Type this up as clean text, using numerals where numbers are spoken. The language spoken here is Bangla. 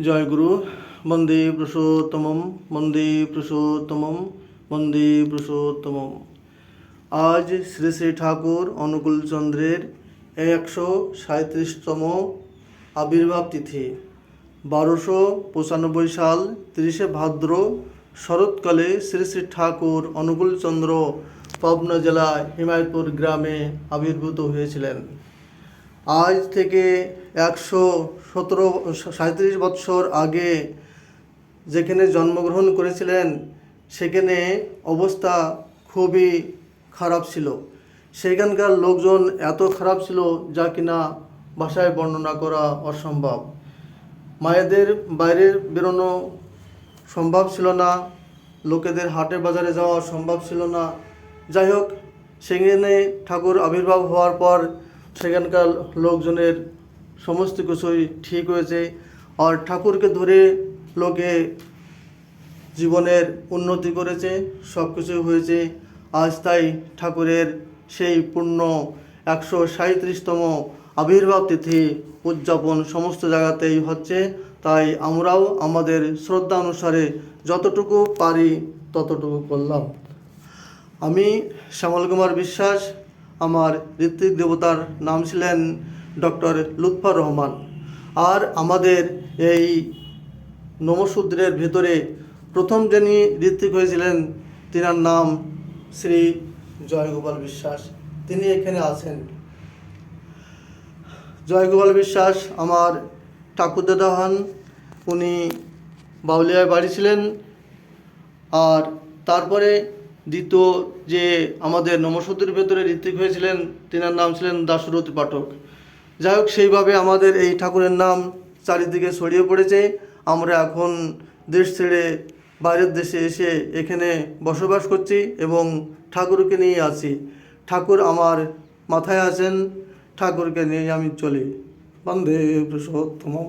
জয় গুরু। বন্দে পুরুষোত্তমম, বন্দে পুরুষোত্তমম, বন্দে পুরুষোত্তমম। আজ শ্রী শ্রী ঠাকুর অনুকূলচন্দ্রের 137তম আবির্ভাব তিথি। 1295 সাল 30শে ভাদ্র শরৎকালে শ্রী শ্রী ঠাকুর অনুকূলচন্দ্র পাবনা জেলায় হিমায়তপুর গ্রামে আবির্ভূত হয়েছিলেন। আজ থেকে 137 বৎসর আগে যেখানে জন্মগ্রহণ করেছিলেন সেখানে অবস্থা খুবই খারাপ ছিল। সেখানকার লোকজন এত খারাপ ছিল যা কিনা ভাষায় বর্ণনা করা অসম্ভব। মায়েদের বাইরে বেরোনো সম্ভব ছিল না, লোকেদের হাটে বাজারে যাওয়া সম্ভব ছিল না। যাই হোক, সেখানে ঠাকুর আবির্ভাব হওয়ার পর সেখানকার লোকজনের সমস্ত কিছুই ঠিক হয়েছে। আর ঠাকুরকে ধরে লোকে জীবনের উন্নতি করেছে, সব কিছু হয়েছে। আজ তাই ঠাকুরের সেই পূর্ণ 137তম আবির্ভাব তিথি উদযাপন সমস্ত জায়গাতেই হচ্ছে। তাই আমরাও আমাদের শ্রদ্ধা অনুসারে যতটুকু পারি ততটুকু করলাম। আমি শ্যামল কুমার বিশ্বাস। আমার ঋত্বিক দেবতার নাম ছিলেন ডক্টর লুৎফর রহমান। আর আমাদের এই নমশূদ্রের ভেতরে প্রথম যিনি ঋত্বিক হয়েছিলেন তিনার নাম শ্রী জয়গোপাল বিশ্বাস। তিনি এখানে আছেন। জয়গোপাল বিশ্বাস আমার ঠাকুরদাদা হন। উনি বাউলিয়ায় বাড়ি ছিলেন। আর তারপরে দ্বিতীয় যে আমাদের নমশূদ্রের ভেতরে ঋত্বিক হয়েছিলেন তিনার নাম ছিলেন দাশরথী পাঠক। যাই হোক, সেইভাবে আমাদের এই ঠাকুরের নাম চারিদিকে ছড়িয়ে পড়েছে। আমরা এখন দেশ ছেড়ে বাইরের দেশে এসে এখানে বসবাস করছি এবং ঠাকুরকে নিয়ে আছি। ঠাকুর আমার মাথায় আছেন, ঠাকুরকে নিয়ে আমি চলি। বন্দে পুরুষোত্তমম।